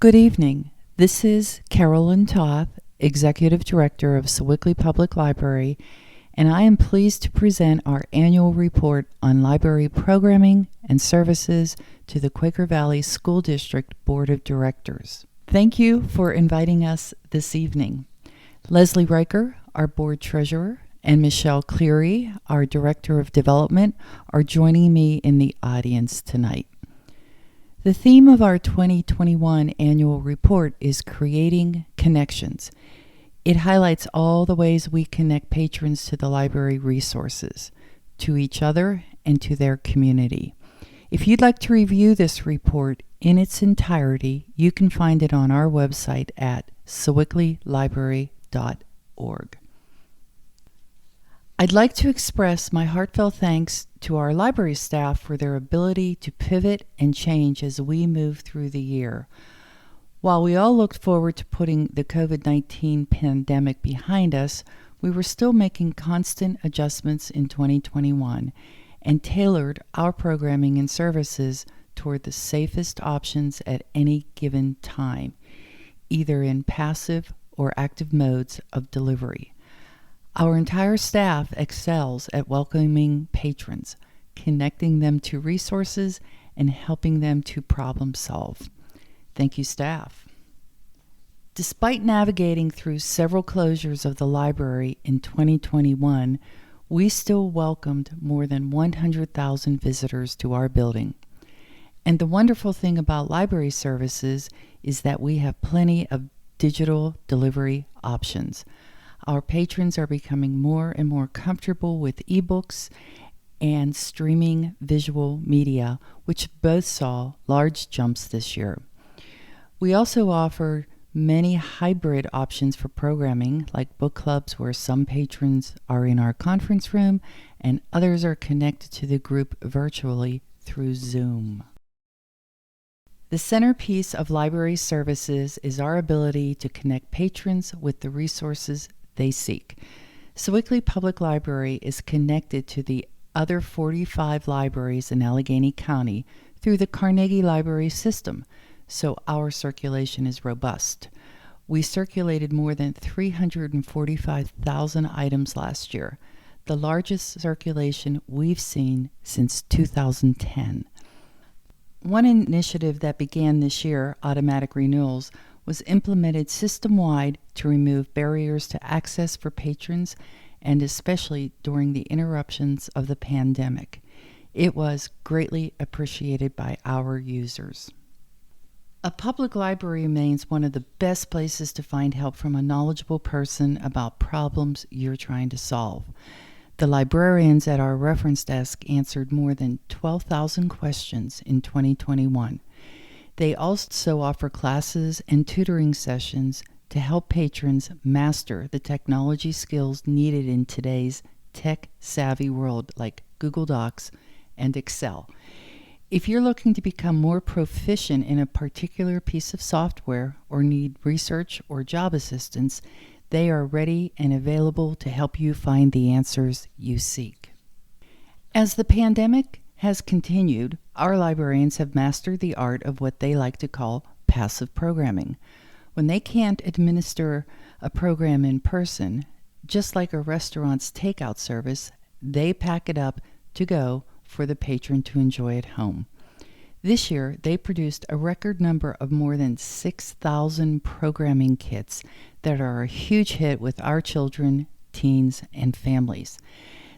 Good evening. This is Carolyn Toth, Executive Director of Sewickley Public Library, and I am pleased to present our annual report on library programming and services to the Quaker Valley School District Board of Directors. Thank you for inviting us this evening. Leslie Riker, our Board Treasurer, and Michelle Cleary, our Director of Development, are joining me in the audience tonight. The theme of our 2021 annual report is Creating Connections. It highlights all the ways we connect patrons to the library resources, to each other, and to their community. If you'd like to review this report in its entirety, you can find it on our website at sewickleylibrary.org. I'd like to express my heartfelt thanks to our library staff for their ability to pivot and change as we move through the year. While we all looked forward to putting the COVID-19 pandemic behind us, we were still making constant adjustments in 2021 and tailored our programming and services toward the safest options at any given time, either in passive or active modes of delivery. Our entire staff excels at welcoming patrons, connecting them to resources, and helping them to problem solve. Thank you, staff. Despite navigating through several closures of the library in 2021, we still welcomed more than 100,000 visitors to our building. And the wonderful thing about library services is that we have plenty of digital delivery options. Our patrons are becoming more and more comfortable with ebooks and streaming visual media, which both saw large jumps this year. We also offer many hybrid options for programming, like book clubs where some patrons are in our conference room and others are connected to the group virtually through Zoom. The centerpiece of library services is our ability to connect patrons with the resources they seek. Sewickley Public Library is connected to the other 45 libraries in Allegheny County through the Carnegie Library System, so our circulation is robust. We circulated more than 345,000 items last year, the largest circulation we've seen since 2010. One initiative that began this year, automatic renewals, was implemented system-wide to remove barriers to access for patrons, and especially during the interruptions of the pandemic. It was greatly appreciated by our users. A public library remains one of the best places to find help from a knowledgeable person about problems you're trying to solve. The librarians at our reference desk answered more than 12,000 questions in 2021. They also offer classes and tutoring sessions to help patrons master the technology skills needed in today's tech-savvy world like Google Docs and Excel. If you're looking to become more proficient in a particular piece of software or need research or job assistance, they are ready and available to help you find the answers you seek. As the pandemic has continued, our librarians have mastered the art of what they like to call passive programming. When they can't administer a program in person, just like a restaurant's takeout service, they pack it up to go for the patron to enjoy at home. This year, they produced a record number of more than 6,000 programming kits that are a huge hit with our children, teens, and families.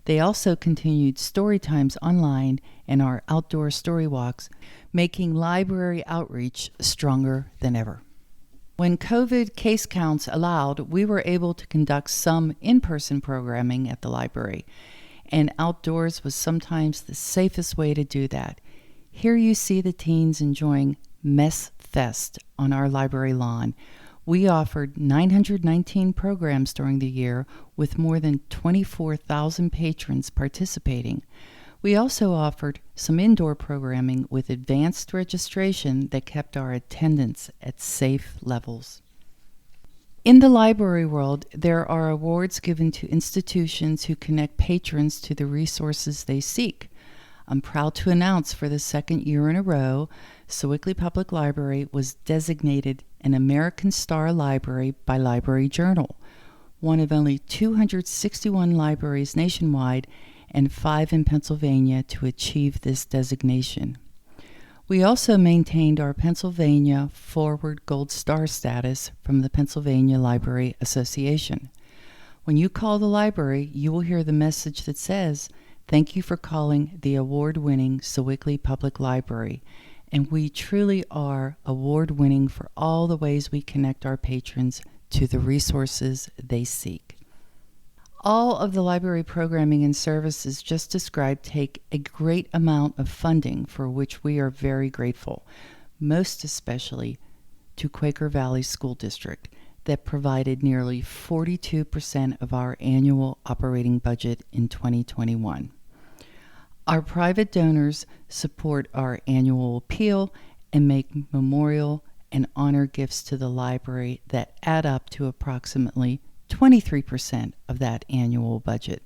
They also continued story times online and our outdoor story walks, making library outreach stronger than ever. When COVID case counts allowed, we were able to conduct some in-person programming at the library, and outdoors was sometimes the safest way to do that. Here you see the teens enjoying Mess Fest on our library lawn. We offered 919 programs during the year with more than 24,000 patrons participating. We also offered some indoor programming with advanced registration that kept our attendance at safe levels. In the library world, there are awards given to institutions who connect patrons to the resources they seek. I'm proud to announce for the second year in a row, Sewickley Public Library was designated an American Star Library by Library Journal, one of only 261 libraries nationwide and 5 in Pennsylvania to achieve this designation. We also maintained our Pennsylvania Forward Gold Star status from the Pennsylvania Library Association. When you call the library, you will hear the message that says, "Thank you for calling the award-winning Sewickley Public Library." And we truly are award-winning for all the ways we connect our patrons to the resources they seek. All of the library programming and services just described take a great amount of funding, for which we are very grateful, most especially to Quaker Valley School District, that provided nearly 42% of our annual operating budget in 2021. Our private donors support our annual appeal and make memorial and honor gifts to the library that add up to approximately 23% of that annual budget.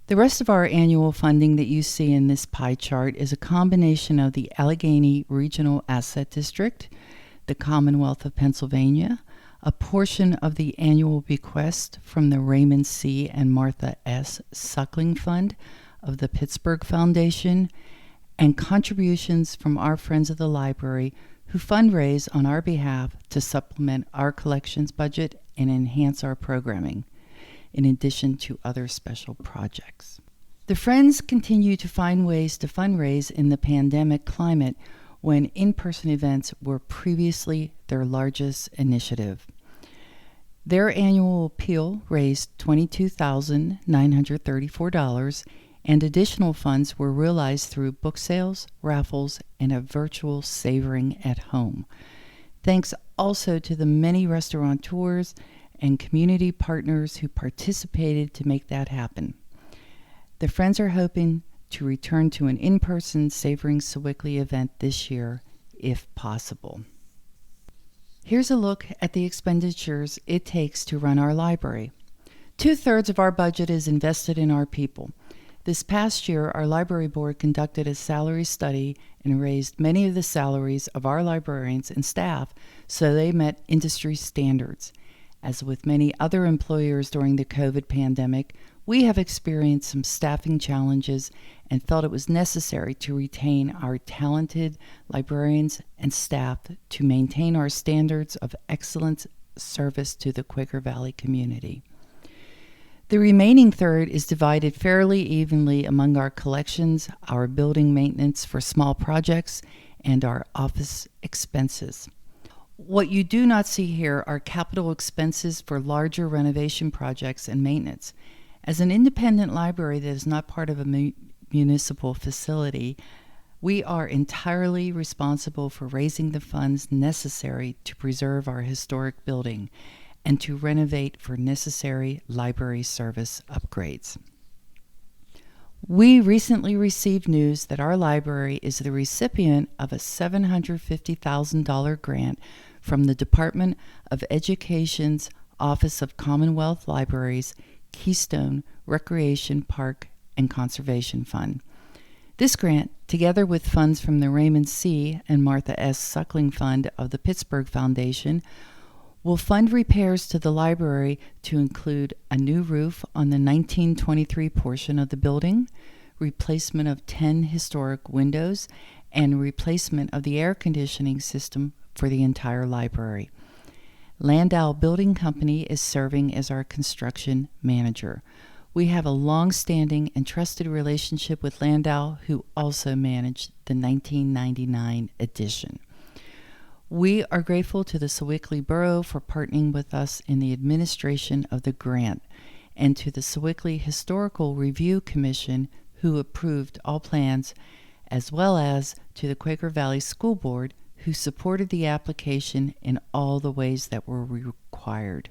The rest of our annual funding that you see in this pie chart is a combination of the Allegheny Regional Asset District, the Commonwealth of Pennsylvania, a portion of the annual bequest from the Raymond C. and Martha S. Suckling Fund of the Pittsburgh Foundation, and contributions from our friends of the library who fundraise on our behalf to supplement our collections budget and enhance our programming, in addition to other special projects. The Friends continue to find ways to fundraise in the pandemic climate when in-person events were previously their largest initiative. Their annual appeal raised $22,934, and additional funds were realized through book sales, raffles, and a virtual savoring at home. Thanks also to the many restaurateurs and community partners who participated to make that happen. The Friends are hoping to return to an in-person Savoring Sewickley event this year, if possible. Here's a look at the expenditures it takes to run our library. 2/3 of our budget is invested in our people. This past year, our library board conducted a salary study and raised many of the salaries of our librarians and staff so they met industry standards. As with many other employers during the COVID pandemic, we have experienced some staffing challenges and felt it was necessary to retain our talented librarians and staff to maintain our standards of excellent service to the Quaker Valley community. The remaining third is divided fairly evenly among our collections, our building maintenance for small projects, and our office expenses. What you do not see here are capital expenses for larger renovation projects and maintenance. As an independent library that is not part of a municipal facility, we are entirely responsible for raising the funds necessary to preserve our historic building and to renovate for necessary library service upgrades. We recently received news that our library is the recipient of a $750,000 grant from the Department of Education's Office of Commonwealth Libraries Keystone Recreation Park and Conservation Fund. This grant, together with funds from the Raymond C. and Martha S. Suckling Fund of the Pittsburgh Foundation, will fund repairs to the library to include a new roof on the 1923 portion of the building, replacement of 10 historic windows, and replacement of the air conditioning system for the entire library. Landau Building Company is serving as our construction manager. We have a long-standing and trusted relationship with Landau, who also managed the 1999 edition. We are grateful to the Sewickley Borough for partnering with us in the administration of the grant, and to the Sewickley Historical Review Commission, who approved all plans, as well as to the Quaker Valley School Board, who supported the application in all the ways that were required.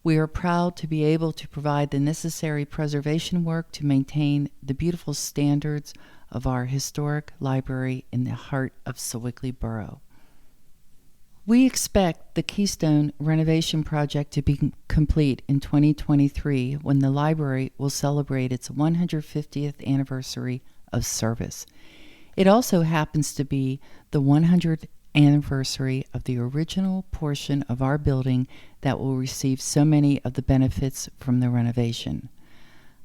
We are proud to be able to provide the necessary preservation work to maintain the beautiful standards of our historic library in the heart of Sewickley Borough. We expect the Keystone renovation project to be complete in 2023, when the library will celebrate its 150th anniversary of service. It also happens to be the 100th anniversary of the original portion of our building that will receive so many of the benefits from the renovation.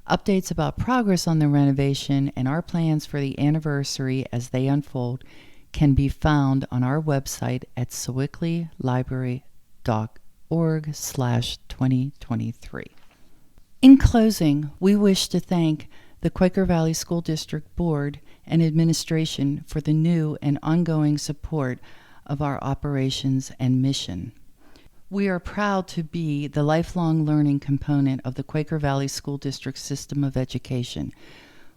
Updates about progress on the renovation and our plans for the anniversary as they unfold can be found on our website at sewickleylibrary.org/2023. In closing, we wish to thank the Quaker Valley School District Board and Administration for the new and ongoing support of our operations and mission. We are proud to be the lifelong learning component of the Quaker Valley School District system of education.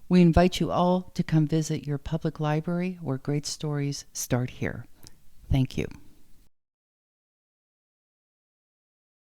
We invite you all to come visit your public library where great stories start here. Thank you.